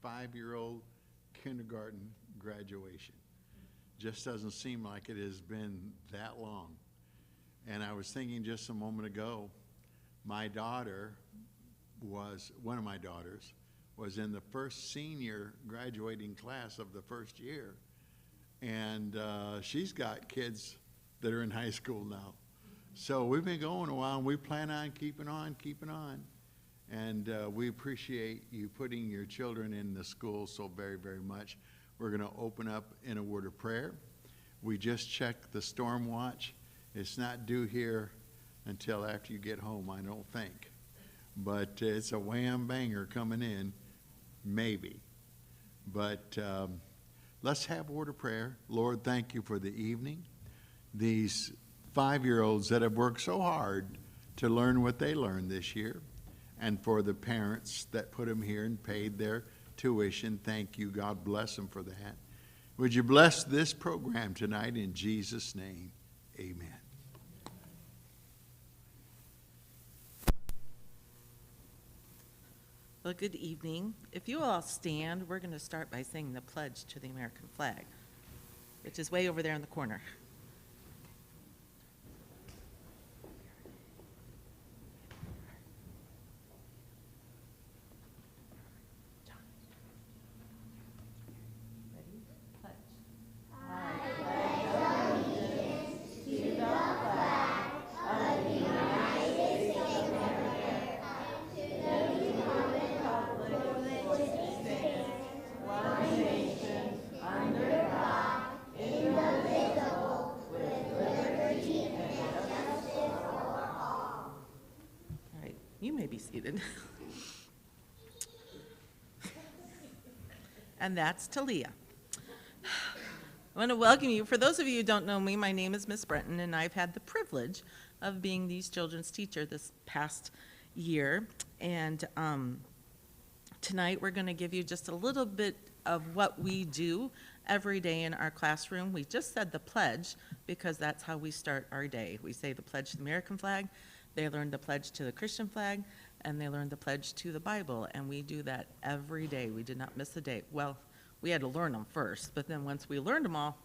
5-year-old kindergarten graduation. Just doesn't seem like it has been that long. And I was thinking just a moment ago, one of my daughters was in the first senior graduating class of the first year. And she's got kids that are in high school now. So we've been going a while, and we plan on keeping on. And we appreciate you putting your children in the school so very, very much. We're going to open up in a word of prayer. We just checked the storm watch. It's not due here until after you get home, I don't think. But it's a wham banger coming in, maybe. But let's have a word of prayer. Lord, thank you for the evening. These 5-year-olds that have worked so hard to learn what they learned this year, and for the parents that put them here and paid their tuition. Thank you. God bless them for that. Would you bless this program tonight in Jesus' name? Amen. Well, good evening. If you all stand, we're going to start by saying the pledge to the American flag, which is way over there in the corner. Seated. And that's Talia. I want to welcome you. For those of you who don't know me, my name is Miss Brenton, and I've had the privilege of being these children's teacher this past year. And tonight we're going to give you just a little bit of what we do every day in our classroom. We just said the pledge because that's how we start our day. We say the pledge to the American flag. They learn the pledge to the Christian flag, and they learn the pledge to the Bible, and we do that every day. We did not miss a day. Well, we had to learn them first, but then once we learned them all,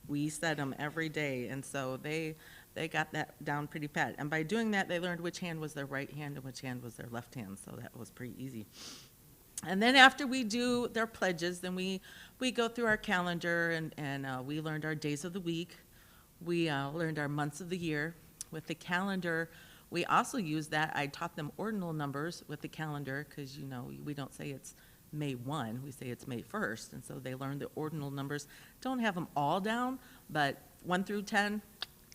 we said them every day, and so they got that down pretty pat. And by doing that, they learned which hand was their right hand and which hand was their left hand, so that was pretty easy. And then after we do their pledges, then we go through our calendar, and we learned our days of the week. We learned our months of the year. With the calendar, we also use that. I taught them ordinal numbers with the calendar because, you know, we don't say it's May 1, we say it's May 1st, and so they learned the ordinal numbers. Don't have them all down, but 1 through 10,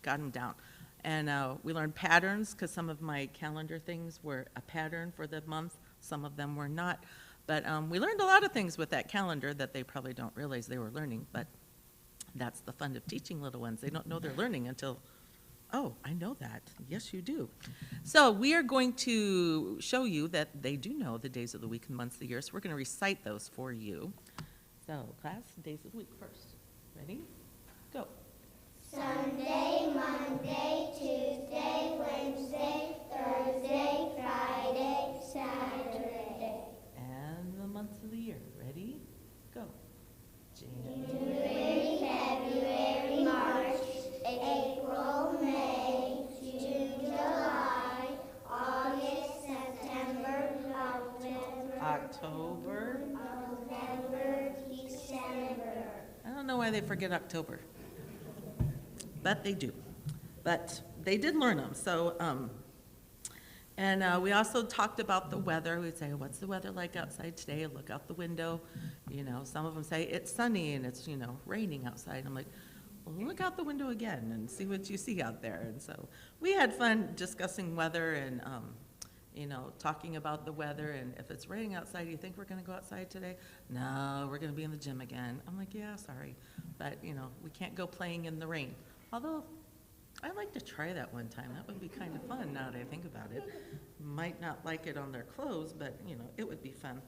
got them down. And we learned patterns because some of my calendar things were a pattern for the month. Some of them were not. But we learned a lot of things with that calendar that they probably don't realize they were learning, but that's the fun of teaching little ones. They don't know they're learning until, oh, I know that. Yes, you do. So we are going to show you that they do know the days of the week and months of the year, so we're going to recite those for you. So, class, days of the week first. Ready? Go. Sunday, Monday, Tuesday, Wednesday, Thursday, Friday, Saturday. And the months of the year. Ready? Go. January, February, March, April, May, June, July, August, September, October. November, December. I don't know why they forget October, but they do. But they did learn them. So, and we also talked about the weather. We'd say, what's the weather like outside today? Look out the window. You know, some of them say it's sunny and it's, you know, raining outside. I'm like, well, look out the window again and see what you see out there. And so we had fun discussing weather and, you know, talking about the weather. And if it's raining outside, you think we're going to go outside today? No, we're going to be in the gym again. I'm like, yeah, sorry. But, you know, we can't go playing in the rain. Although, I'd like to try that one time. That would be kind of fun now that I think about it. Might not like it on their clothes, but, you know, it would be fun.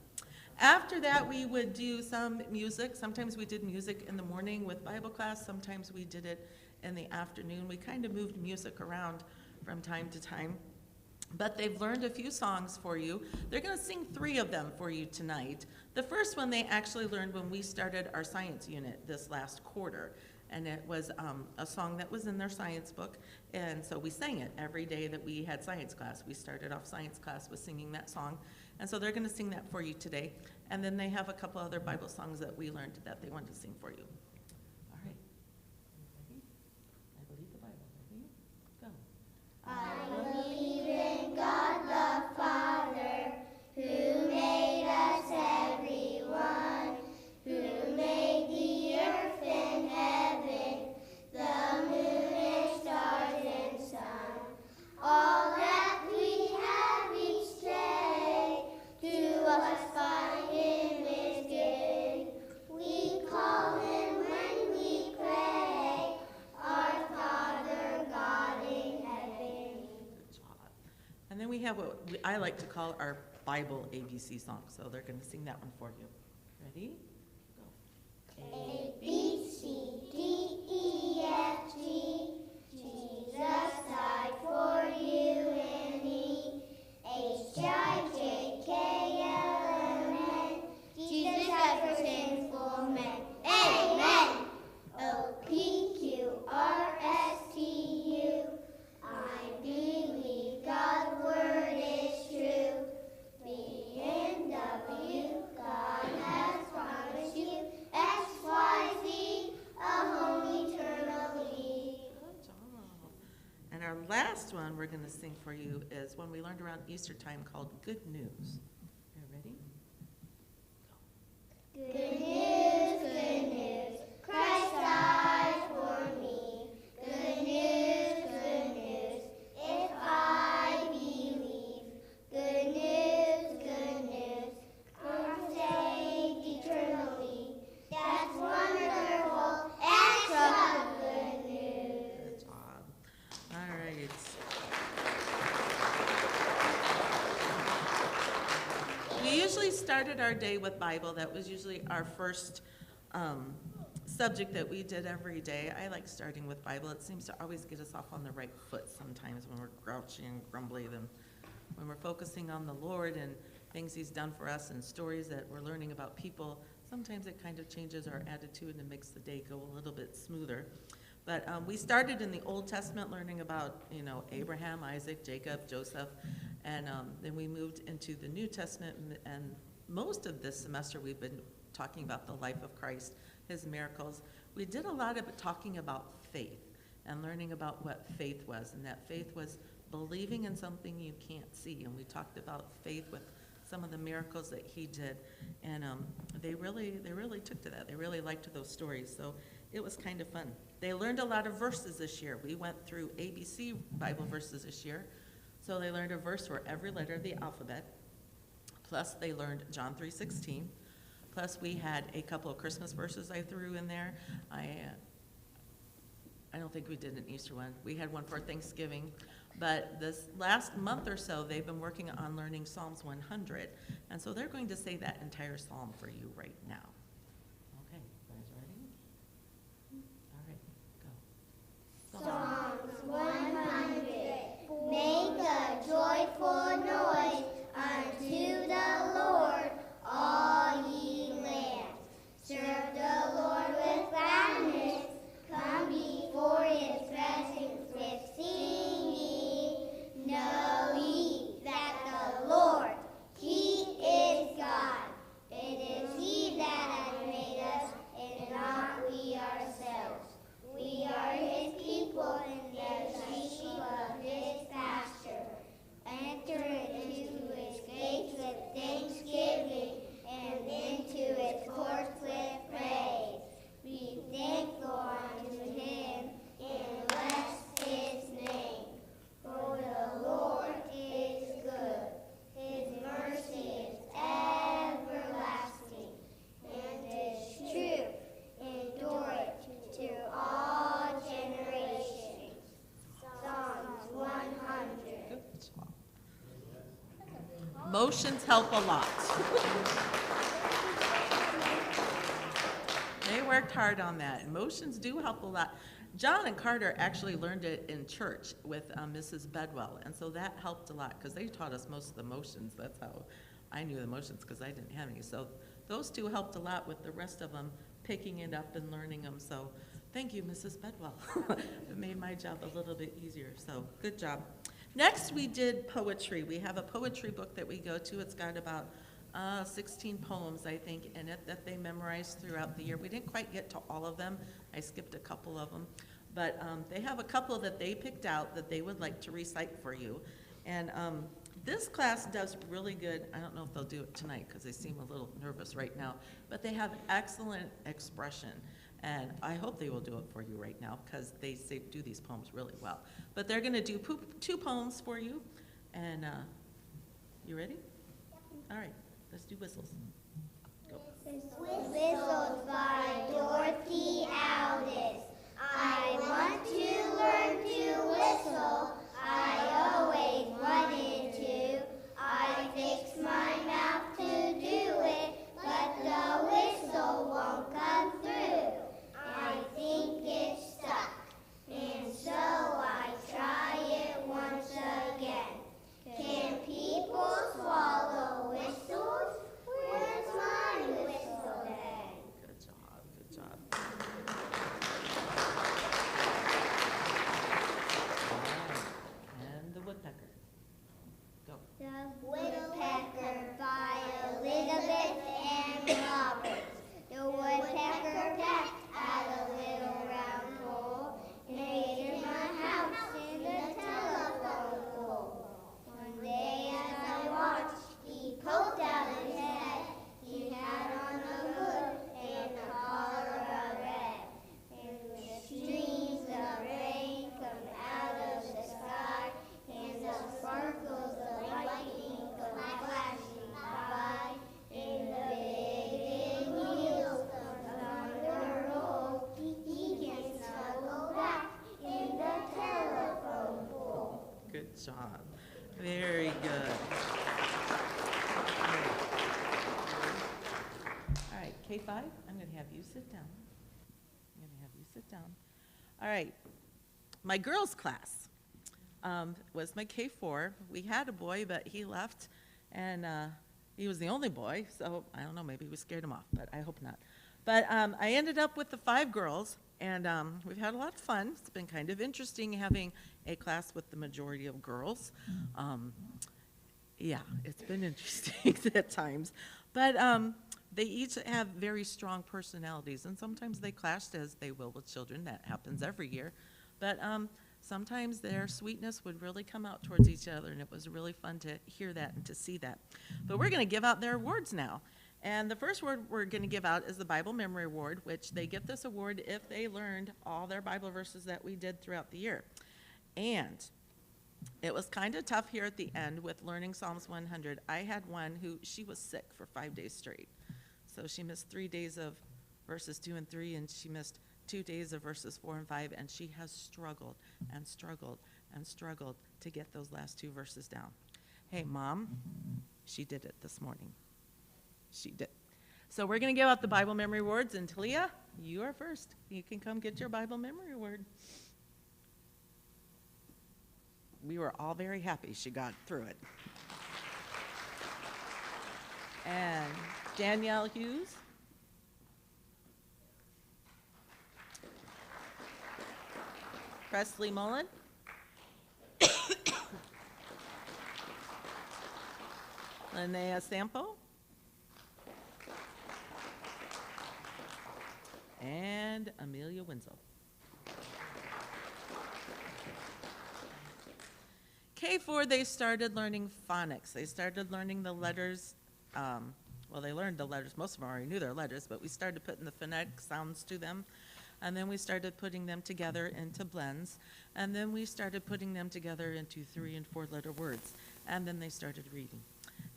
After that, we would do some music. Sometimes we did music in the morning with Bible class. Sometimes we did it in the afternoon. We kind of moved music around from time to time. But they've learned a few songs for you. They're going to sing 3 of them for you tonight. The first one they actually learned when we started our science unit this last quarter. And it was a song that was in their science book. And so we sang it every day that we had science class. We started off science class with singing that song. And so they're going to sing that for you today. And then they have a couple other Bible songs that we learned that they wanted to sing for you. All right. Ready? I believe the Bible. Ready? Go. I believe in God the Father, who made us everyone, who made the earth and heaven, the moon and stars and sun, all that we have each day, to us by Him is given. We call Him when we pray, our Father God in heaven. Good job. And then we have what I like to call our Bible ABC song. So they're going to sing that one for you. Ready? Go. A, B, C, D, E, F, G. Jesus died for you and me. H, I, J, K, L, M, N. Jesus died for sinful men. Amen. O, P, Q, R, S, T, U. I believe God's word is true. B, N, W, God has promised you. X, Y, Z, a home eternally. Good job. And our last one we're going to sing for you is one we learned around Easter time called Good News. You ready? Good news, Christ died for me. Good news, if I believe. Good news, I'm saved eternally. That's wonderful, extra good news. Good job. All right. We usually started our day with Bible. That was usually our first subject that we did every day. I like starting with Bible. It seems to always get us off on the right foot sometimes when we're grouchy and grumbly. Then when we're focusing on the Lord and things He's done for us and stories that we're learning about people, sometimes it kind of changes our attitude and makes the day go a little bit smoother. But we started in the Old Testament learning about, Abraham, Isaac, Jacob, Joseph, and then we moved into the New Testament, and most of this semester we've been talking about the life of Christ, His miracles. We did a lot of it talking about faith and learning about what faith was, and that faith was believing in something you can't see, and we talked about faith with some of the miracles that He did, and they really took to that. They really liked those stories, so it was kind of fun. They learned a lot of verses this year. We went through ABC Bible verses this year, so they learned a verse for every letter of the alphabet, plus they learned John 3:16, plus we had a couple of Christmas verses I threw in there. I don't think we did an Easter one. We had one for Thanksgiving. But this last month or so, they've been working on learning Psalms 100. And so they're going to say that entire psalm for you right now. Okay, guys ready? All right, go. Psalms 100. Make a joyful noise unto the Lord, all ye lands. Serve the Lord with gladness. Come before His presence with singing. Know ye that the Lord, He is God. It is He that hath made us, and not we ourselves. We are His people, and the sheep of His pasture. Enter into His gates with thanksgiving, and into His courts with praise. Be thankful unto Him, and bless His name. For the Lord is good, His mercy is everlasting, and His truth endureth to all generations. Psalms 100. Good job. Motions help a lot. They were worked hard on that. Emotions do help a lot. John and Carter actually learned it in church with Mrs. Bedwell, and so that helped a lot because they taught us most of the motions. That's how I knew the motions because I didn't have any. So those two helped a lot with the rest of them picking it up and learning them. So thank you, Mrs. Bedwell. It made my job a little bit easier, so good job. Next, we did poetry. We have a poetry book that we go to. It's got about 16 poems, I think, in it that they memorized throughout the year. We didn't quite get to all of them. I skipped a couple of them. But they have a couple that they picked out that they would like to recite for you. And this class does really good. I don't know if they'll do it tonight because they seem a little nervous right now. But they have excellent expression. And I hope they will do it for you right now because they do these poems really well. But they're going to do two poems for you. And you ready? All right, let's do whistles. Go. Whistles by Dorothy Aldis. I want to learn to whistle. I always wanted to. I fix my mouth to do it, but the whistle won't come through. I think it's stuck, and so I try it once again. Can people swallow whistles? Where's my whistle then? Good job, good job. And the woodpecker. Go. The Woodpecker by Elizabeth and Roberts. The woodpecker pecked at a little round hole, and made in my house in the telephone pole. One day as I watched, he poked out his head. He had on a hood and a collar of red, and the streams of rain come out of the sky, and the sparkles of lightning come flashing by, and the big wheels of thunder roll. He can snuggle back in the telephone pole. Good job. Very good. All right, K5, I'm going to have you sit down. All right, my girls' class was my K4. We had a boy, but he left, and he was the only boy, so I don't know, maybe we scared him off, but I hope not. But I ended up with the 5 girls, and we've had a lot of fun. It's been kind of interesting having a class with the majority of girls. Yeah, it's been interesting at times. But they each have very strong personalities, and sometimes they clashed as they will with children. That happens every year. But sometimes their sweetness would really come out towards each other, and it was really fun to hear that and to see that. But we're going to give out their awards now. And the first award we're going to give out is the Bible Memory Award, which they get this award if they learned all their Bible verses that we did throughout the year. And it was kind of tough here at the end with learning Psalms 100. I had one who, she was sick for 5 days straight. So she missed 3 days of verses 2 and 3, and she missed 2 days of verses 4 and 5, and she has struggled and struggled and struggled to get those last 2 verses down. Hey, Mom, she did it this morning. She did. So we're going to give out the Bible Memory Awards, and Talia, you are first. You can come get your Bible Memory Award. We were all very happy she got through it. And Danielle Hughes. Presley Mullen. Linnea Sampo. And Amelia Winslow. K4, they started learning phonics. They started learning the letters. Well, they learned the letters. Most of them already knew their letters, but we started putting the phonetic sounds to them. And then we started putting them together into blends. And then we started putting them together into 3- and 4-letter words. And then they started reading.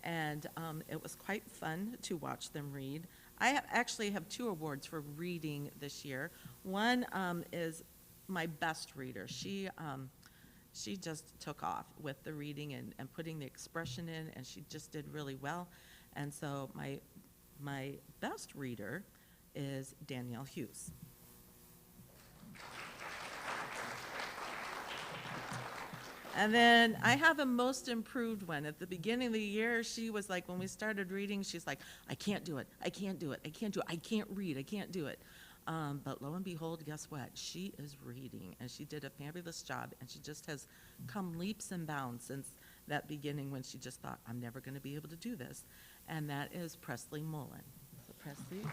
And it was quite fun to watch them read. I actually have 2 awards for reading this year. One is my best reader. She just took off with the reading and putting the expression in, and she just did really well. And so my best reader is Danielle Hughes. And then I have a most improved one. At the beginning of the year, she was like, when we started reading, she's like, I can't do it, I can't do it, I can't do it, I can't read, I can't do it. But lo and behold, guess what? She is reading, and she did a fabulous job, and she just has come leaps and bounds since that beginning when she just thought, I'm never going to be able to do this. And that is Presley Mullen. So Presley.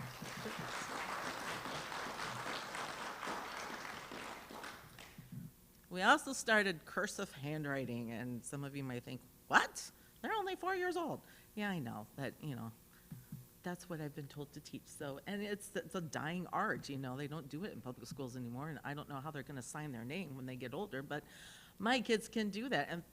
We also started Cursive Handwriting, and some of you might think, what? They're only 4 years old. Yeah, I know, but, that's what I've been told to teach. So, and it's a dying art, they don't do it in public schools anymore, and I don't know how they're going to sign their name when they get older, but my kids can do that. And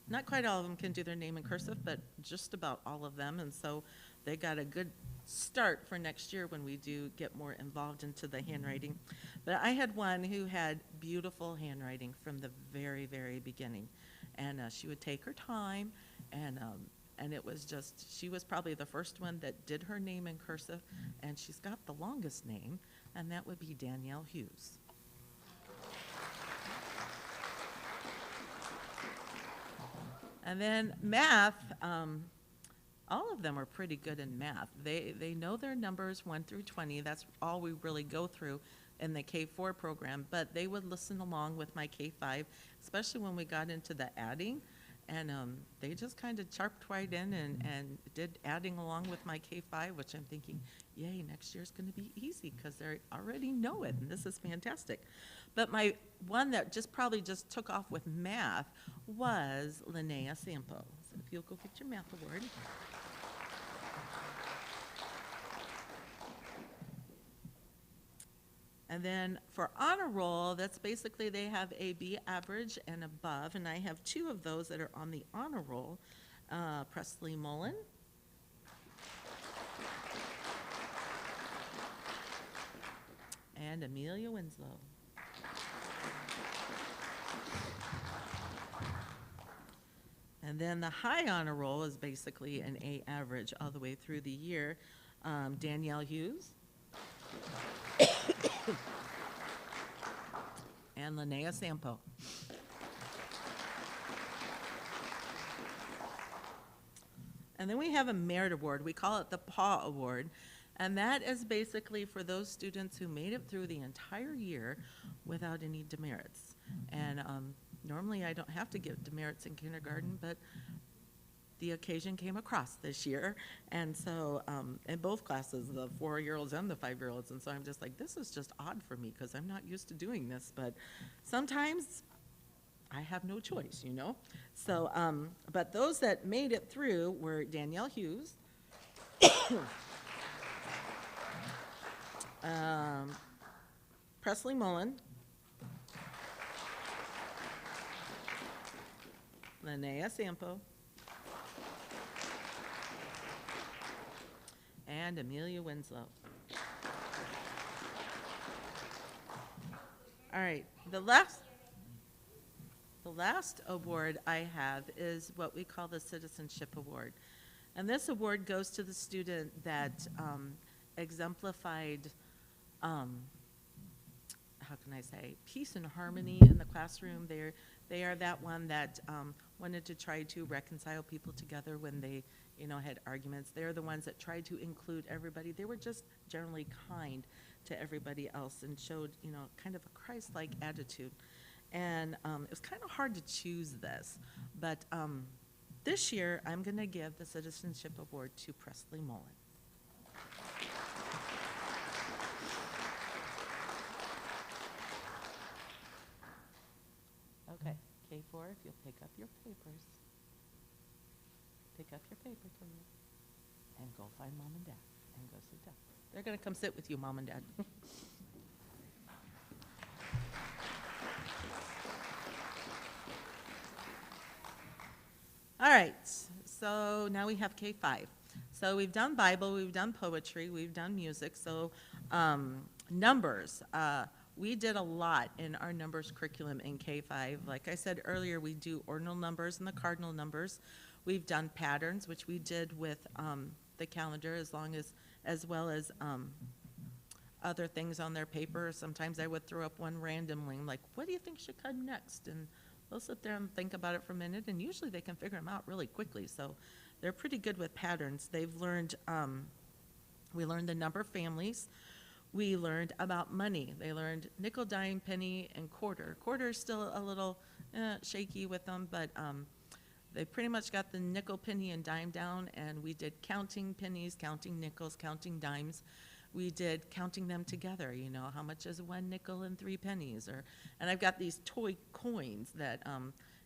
not quite all of them can do their name in cursive, but just about all of them, and so they got a good start for next year when we do get more involved into the handwriting. But I had one who had beautiful handwriting from the very, very beginning, and she would take her time, and it was just, she was probably the first one that did her name in cursive, and she's got the longest name, and that would be Danielle Hughes. And then math, all of them are pretty good in math. They know their numbers 1 through 20. That's all we really go through in the K-4 program, but they would listen along with my K-5, especially when we got into the adding. And they just kind of charped right in and did adding along with my K-5, which I'm thinking, yay, next year's going to be easy because they already know it, and this is fantastic. But my one that probably just took off with math was Linnea Sampo. So if you'll go get your math award. And then for honor roll, that's basically they have a B average and above, and I have 2 of those that are on the honor roll, Presley Mullen and Amelia Winslow. And then the high honor roll is basically an A average all the way through the year, Danielle Hughes and Linnea Sampo. And then we have a merit award. We call it the PAW Award. And that is basically for those students who made it through the entire year without any demerits. And normally I don't have to give demerits in kindergarten, but the occasion came across this year. And so in both classes, the 4-year-olds and the 5-year-olds. And so I'm just like, this is just odd for me because I'm not used to doing this. But sometimes I have no choice, So, but those that made it through were Danielle Hughes, Presley Mullen, Linnea Sampo, and Amelia Winslow. All right, the last award I have is what we call the Citizenship Award. And this award goes to the student that exemplified, how can I say, peace and harmony in the classroom. They are that one that wanted to try to reconcile people together when they, had arguments. They're the ones that tried to include everybody. They were just generally kind to everybody else and showed, kind of a Christ-like attitude. And it was kind of hard to choose this, but this year I'm going to give the Citizenship Award to Presley Mullen. Okay, K4, if you'll pick up your papers. Pick up your paper, Talia, and go find Mom and Dad and go sit down. They're going to come sit with you, Mom and Dad. All right, so now we have K5. So we've done Bible, we've done poetry, we've done music. So numbers, we did a lot in our numbers curriculum in K5. Like I said earlier, we do ordinal numbers and the cardinal numbers. We've done patterns, which we did with the calendar as well as other things on their paper. Sometimes I would throw up one randomly, like, what do you think should come next? And they'll sit there and think about it for a minute, and usually they can figure them out really quickly. So they're pretty good with patterns. They've learned, we learned the number of families. We learned about money. They learned nickel, dime, penny, and quarter. Quarter is still a little shaky with them, but they pretty much got the nickel, penny, and dime down, and we did counting pennies, counting nickels, counting dimes. We did counting them together, you know, how much is 1 nickel and 3 pennies, and I've got these toy coins that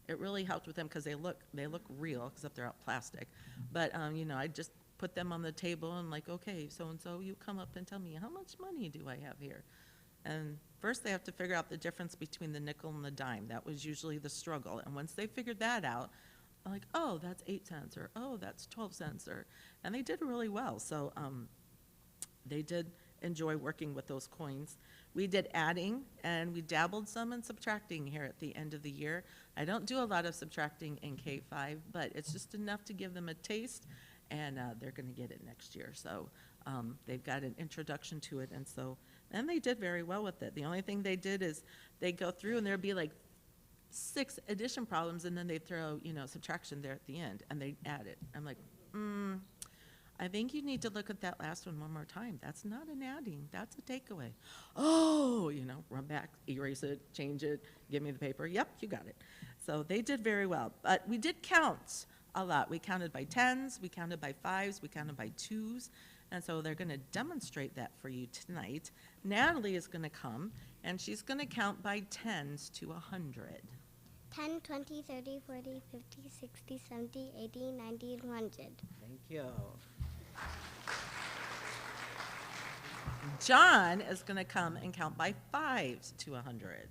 it really helped with them because they look real, except they're out plastic. But you know, I just put them on the table and like, okay, so and so, you come up and tell me how much money do I have here, and first they have to figure out the difference between the nickel and the dime. That was usually the struggle, and once they figured that out, I'm like, oh, that's 8 cents, or oh, that's 12 cents, and they did really well. So they did enjoy working with those coins. We did adding, and we dabbled some in subtracting here at the end of the year. I don't do a lot of subtracting in K-5, but it's just enough to give them a taste, and they're going to get it next year. So they've got an introduction to it, and they did very well with it. The only thing they did is they go through, and there'd be like 6 addition problems, and then they throw, you know, subtraction there at the end, and they add it. I'm like, I think you need to look at that last one more time. That's not an adding, that's a takeaway. Oh, you know, run back, erase it, change it, give me the paper. Yep, you got it. So they did very well. But we did count a lot. We counted by 10s, we counted by 5s, we counted by 2s. And so they're going to demonstrate that for you tonight. Natalie is going to come, and she's going to count by 10s to 100. 10, 20, 30, 40, 50, 60, 70, 80, 90, 100. Thank you. John is going to come and count by 5s to 100.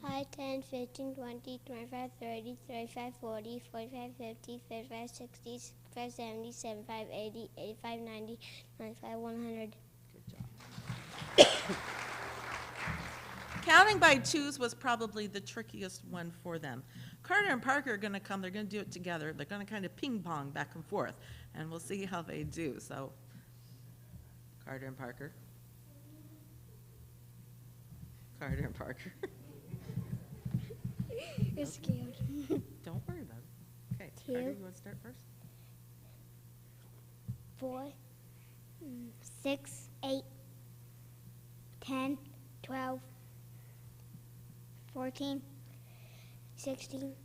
5, 10, 15, 20, 25, 30, 35, 40, 45, 50, 55, 60, 65, 70, 75, 80, 85, 90, 95, 100. Good job. Counting by 2s was probably the trickiest one for them. Carter and Parker are going to come. They're going to do it together. They're going to kind of ping pong back and forth, and we'll see how they do. So, Carter and Parker. Carter and Parker. You're scared. Don't worry about it. Okay, 2, Carter, you want to start first? 4, 6, 8, 10, 12, 14, 16,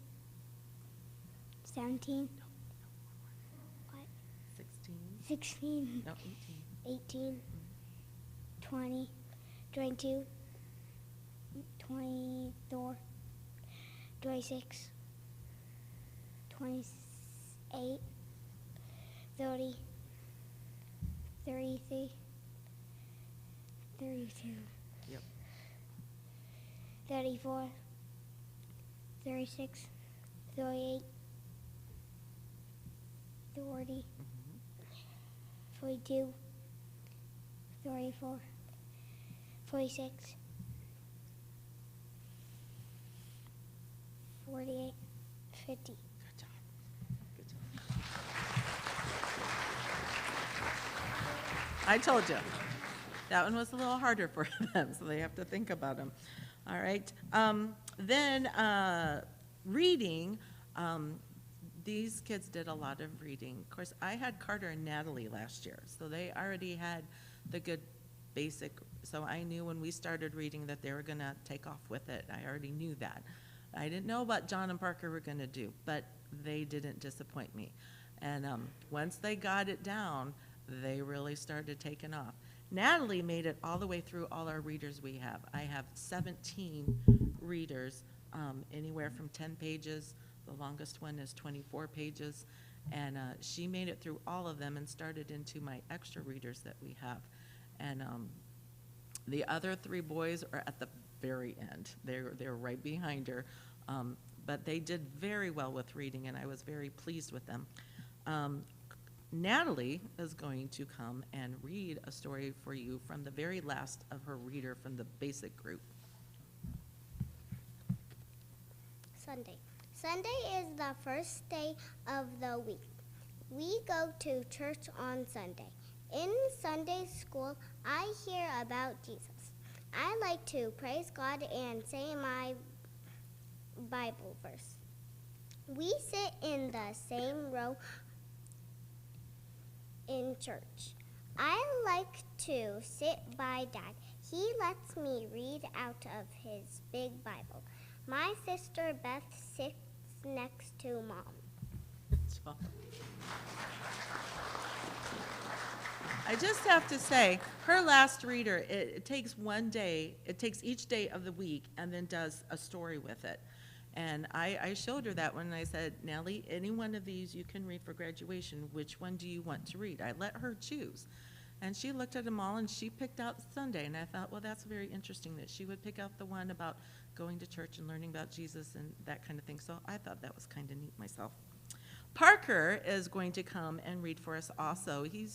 17, what? 16. 16, No, 18. 18, 20, 22, 24, 26, 28, 30, 33, 32, Yep. 34, 36, 38, 40, 42, 44, 46, 48, 50. Good job. Good job. I told you. That one was a little harder for them, so they have to think about them. All right. Then reading. These kids did a lot of reading. Of course, I had Carter and Natalie last year, so they already had the good basic. So I knew when we started reading that they were going to take off with it. I already knew that. I didn't know what John and Parker were going to do, but they didn't disappoint me. And once they got it down, they really started taking off. Natalie made it all the way through all our readers we have. I have 17 readers, anywhere from 10 pages. The longest one is 24 pages. And she made it through all of them and started into my extra readers that we have. And the other 3 boys are at the very end. They're right behind her. But they did very well with reading, and I was very pleased with them. Natalie is going to come and read a story for you from the very last of her reader from the basic group. Sunday. Sunday is the first day of the week. We go to church on Sunday. In Sunday school, I hear about Jesus. I like to praise God and say my Bible verse. We sit in the same row in church. I like to sit by Dad. He lets me read out of his big Bible. My sister Beth sits next to Mom. I just have to say, her last reader, it takes one day, it takes each day of the week and then does a story with it. And I showed her that one and I said, Nellie, any one of these you can read for graduation. Which one do you want to read? I let her choose. And she looked at them all and she picked out Sunday. And I thought, well, that's very interesting that she would pick out the one about going to church and learning about Jesus and that kind of thing. So I thought that was kind of neat myself. Parker is going to come and read for us also. He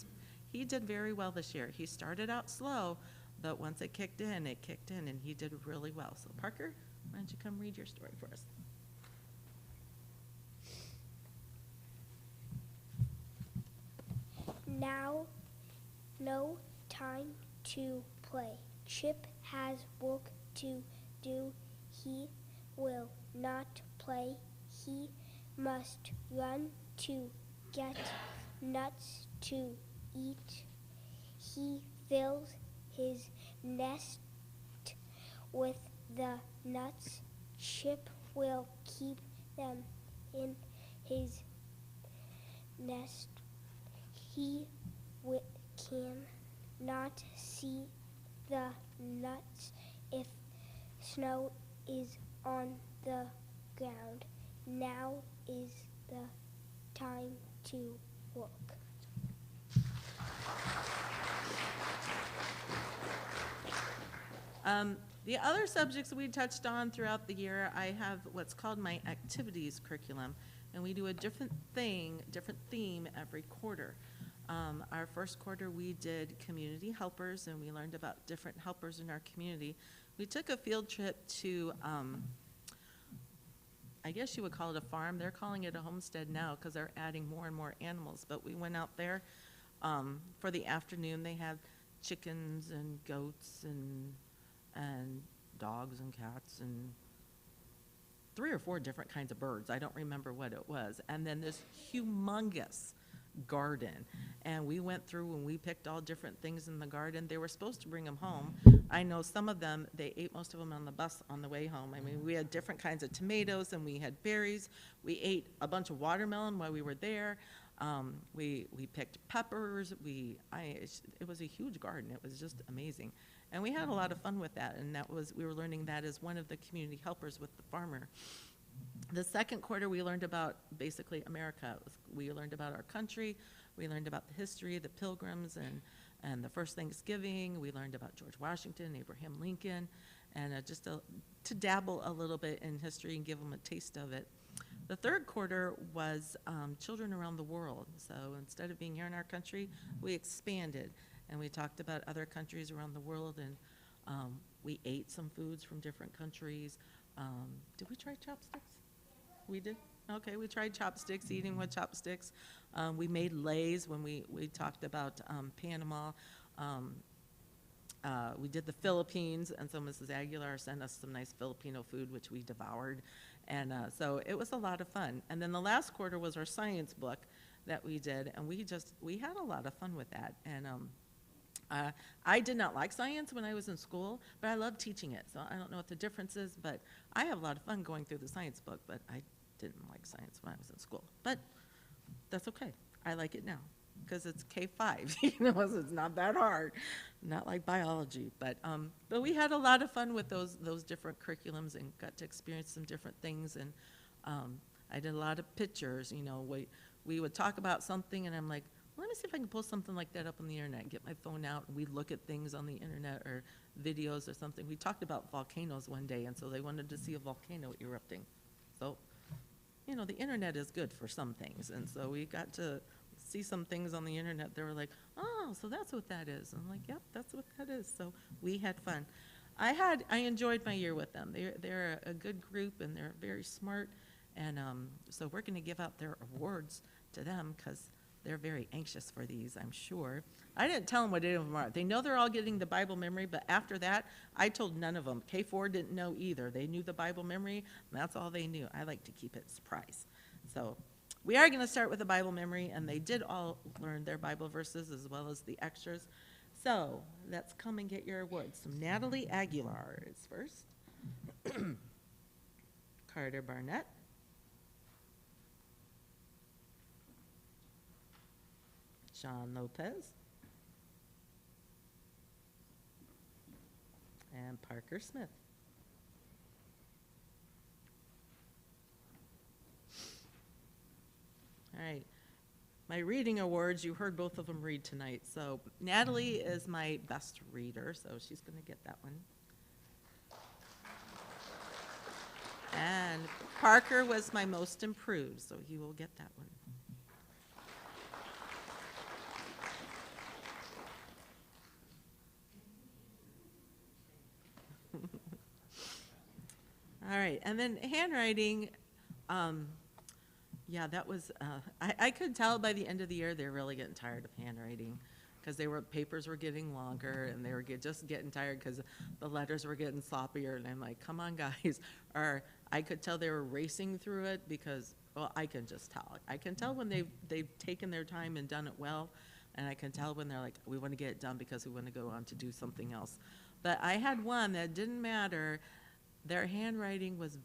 did very well this year. He started out slow, but once it kicked in, and he did really well. So Parker, why don't you come read your story for us? Now, no time to play. Chip has work to do. He will not play. He must run to get nuts to eat. He fills his nest with the nuts. Chip will keep them in his nest. He cannot see the nuts if snow is on the ground. Now is the time to work. The other subjects we touched on throughout the year, I have what's called my activities curriculum, and we do a different theme every quarter. Our first quarter we did community helpers, and we learned about different helpers in our community. We took a field trip to, I guess you would call it a farm. They're calling it a homestead now because they're adding more and more animals, but we went out there for the afternoon. They had chickens and goats and dogs and cats and 3 or 4 different kinds of birds. I don't remember what it was. And then this humongous garden. And we went through and we picked all different things in the garden. They were supposed to bring them home. I know some of them, they ate most of them on the bus on the way home. I mean, we had different kinds of tomatoes and we had berries. We ate a bunch of watermelon while we were there. We picked peppers. It was a huge garden. It was just amazing. And we had a lot of fun with that, and we were learning that as one of the community helpers with the farmer. The second quarter, we learned about basically America. We learned about our country. We learned about the history, the Pilgrims, and the first Thanksgiving. We learned about George Washington, Abraham Lincoln, and just to dabble a little bit in history and give them a taste of it. The third quarter was children around the world. So instead of being here in our country, we expanded. And we talked about other countries around the world, and we ate some foods from different countries. Did we try chopsticks? We did? Okay, we tried chopsticks, eating with chopsticks. We made lays when we talked about Panama. We did the Philippines, and so Mrs. Aguilar sent us some nice Filipino food, which we devoured. And so it was a lot of fun. And then the last quarter was our science book that we did, and we had a lot of fun with that. And I did not like science when I was in school, but I love teaching it. So I don't know what the difference is, but I have a lot of fun going through the science book, but I didn't like science when I was in school. But that's okay. I like it now because it's K-5, so it's not that hard, not like biology. But we had a lot of fun with those different curriculums and got to experience some different things. And I did a lot of pictures. We would talk about something, and I'm like, let me see if I can pull something like that up on the internet, get my phone out, and we'd look at things on the internet or videos or something. We talked about volcanoes one day, and so they wanted to see a volcano erupting. So, the internet is good for some things, and so we got to see some things on the internet. They were like, oh, so that's what that is. And I'm like, yep, that's what that is. So we had fun. I enjoyed my year with them. They're a good group, and they're very smart, And so we're going to give out their awards to them because they're very anxious for these, I'm sure. I didn't tell them what any of them are. They know they're all getting the Bible memory, but after that, I told none of them. K4 didn't know either. They knew the Bible memory, and that's all they knew. I like to keep it a surprise. So we are going to start with the Bible memory, and they did all learn their Bible verses as well as the extras. So let's come and get your awards. So Natalie Aguilar is first. Carter Barnett. John Lopez. And Parker Smith. All right. My reading awards, you heard both of them read tonight. So Natalie is my best reader, so she's going to get that one. And Parker was my most improved, so he will get that one. All right, and then handwriting, yeah, that was, I could tell by the end of the year they're really getting tired of handwriting because papers were getting longer and they were just getting tired because the letters were getting sloppier, and I'm like, come on, guys. Or I could tell they were racing through it because, well, I can just tell. I can tell when they've taken their time and done it well, and I can tell when they're like, we want to get it done because we want to go on to do something else. But I had one that didn't matter. Their handwriting was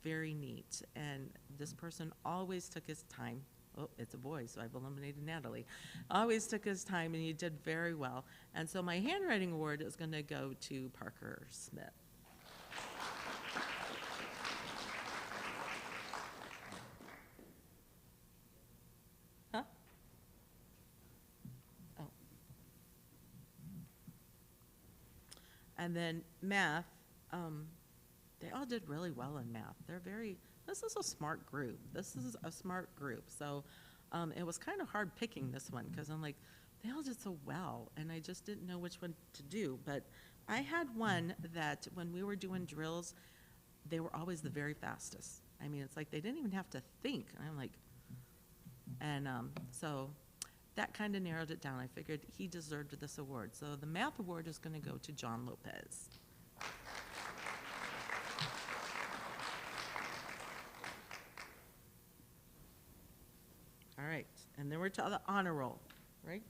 very neat, and this person always took his time. Oh, it's a boy, so I've eliminated Natalie. Always took his time, and he did very well. And so my handwriting award is going to go to Parker Smith. Huh? Oh. And then math, they all did really well in math. This is a smart group. So it was kind of hard picking this one because I'm like, they all did so well, and I just didn't know which one to do. But I had one that when we were doing drills, they were always the very fastest. I mean, it's like they didn't even have to think. And I'm like, and so that kind of narrowed it down. I figured he deserved this award. So the math award is going to go to John Lopez. All right, and then we're to the honor roll, right?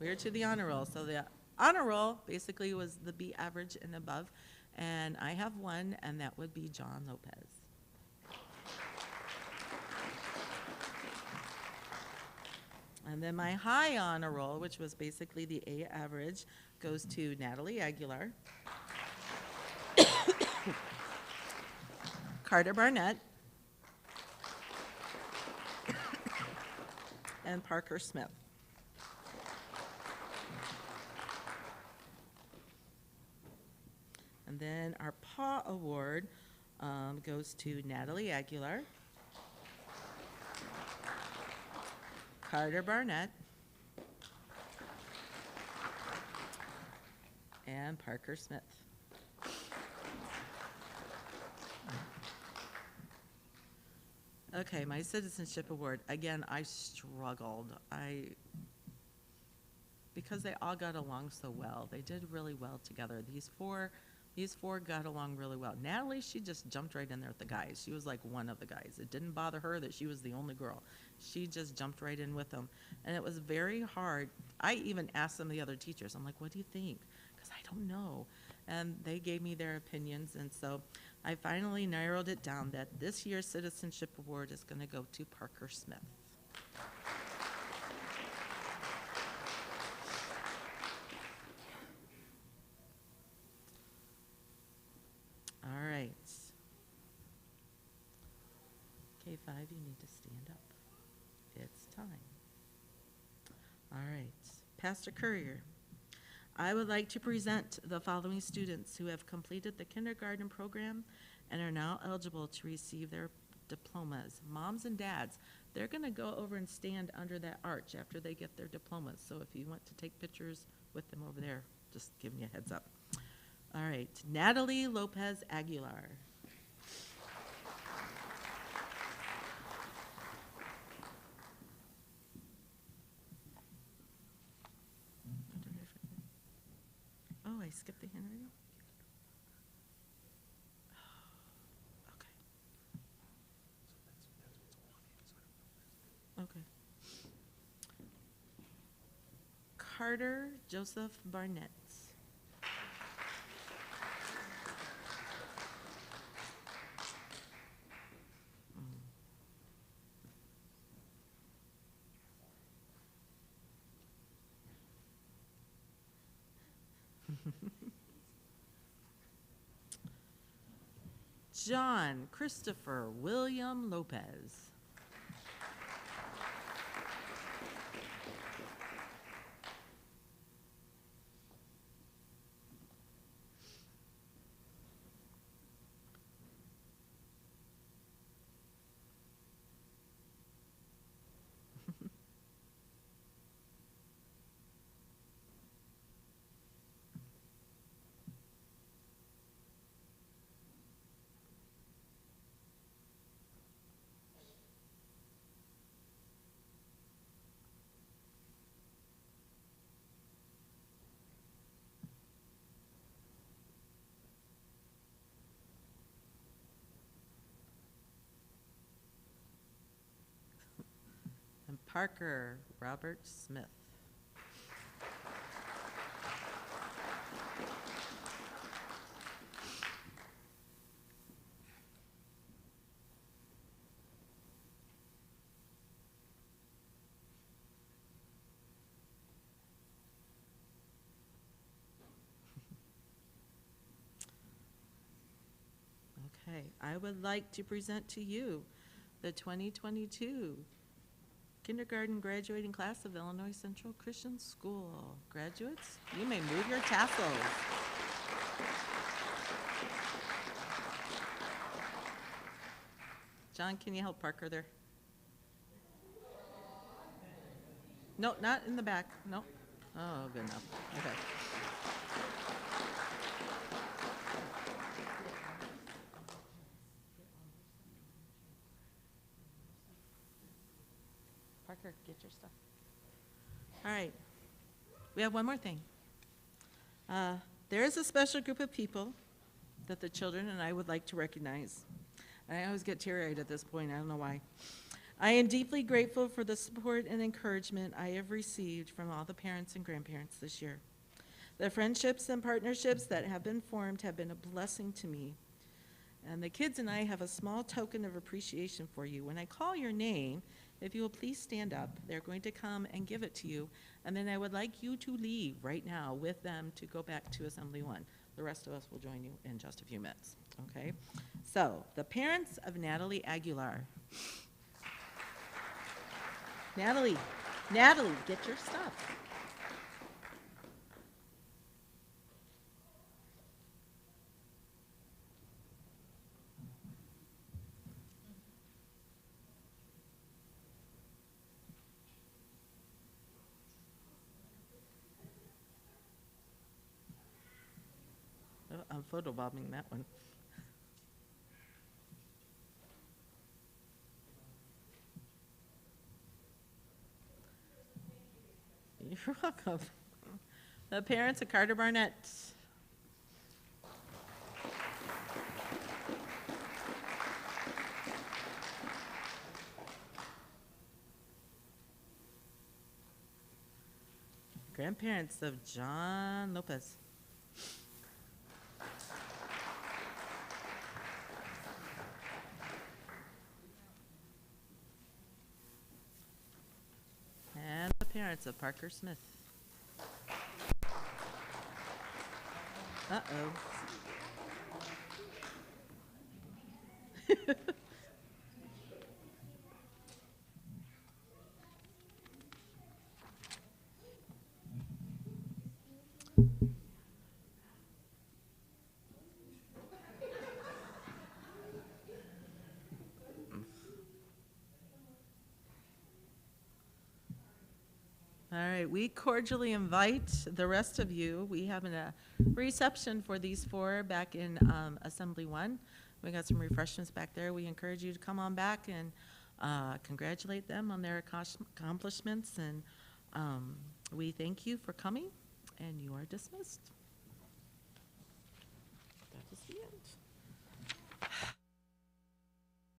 We're to the honor roll. So the honor roll basically was the B average and above, and I have one, and that would be John Lopez. And then my high honor roll, which was basically the A average, goes to Natalie Aguilar, Carter Barnett, and Parker Smith. And then our PAW award goes to Natalie Aguilar, Carter Barnett, and Parker Smith. Okay, my Citizenship Award. Again, I struggled. Because they all got along so well. They did really well together. These four got along really well. Natalie, she just jumped right in there with the guys. She was like one of the guys. It didn't bother her that she was the only girl. She just jumped right in with them. And it was very hard. I even asked some of the other teachers, I'm like, what do you think? Because I don't know. And they gave me their opinions, and so I finally narrowed it down that this year's Citizenship Award is going to go to Parker Smith. All right. K5, you need to stand up. It's time. All right. Pastor Courier. I would like to present the following students who have completed the kindergarten program and are now eligible to receive their diplomas. Moms and dads, they're going to go over and stand under that arch after they get their diplomas. So if you want to take pictures with them over there, just giving you a heads up. All right, Natalie Lopez Aguilar. skip the handwriting? Okay. Okay. Carter Joseph Barnett. John Christopher William Lopez. And Parker Robert Smith. Okay, I would like to present to you the 2022 kindergarten graduating class of Illinois Central Christian School. Graduates, you may move your tassels. John, can you help Parker there? No, not in the back, no. Oh, good enough, okay. Parker, get your stuff. All right, we have one more thing. There is a special group of people that the children and I would like to recognize. And I always get teary-eyed at this point, I don't know why. I am deeply grateful for the support and encouragement I have received from all the parents and grandparents this year. The friendships and partnerships that have been formed have been a blessing to me. And the kids and I have a small token of appreciation for you. When I call your name, if you will please stand up, they're going to come and give it to you. And then I would like you to leave right now with them to go back to Assembly 1. The rest of us will join you in just a few minutes, okay? So, the parents of Natalie Aguilar. Natalie, get your stuff. Oh, I'm photobombing that one. You're welcome. The parents of Carter Barnett. Grandparents of John Lopez. And the parents of Parker Smith. Uh-oh. All right, we cordially invite the rest of you. We have a reception for these four back in Assembly 1. We got some refreshments back there. We encourage you to come on back and congratulate them on their accomplishments. And we thank you for coming, and you are dismissed. the end.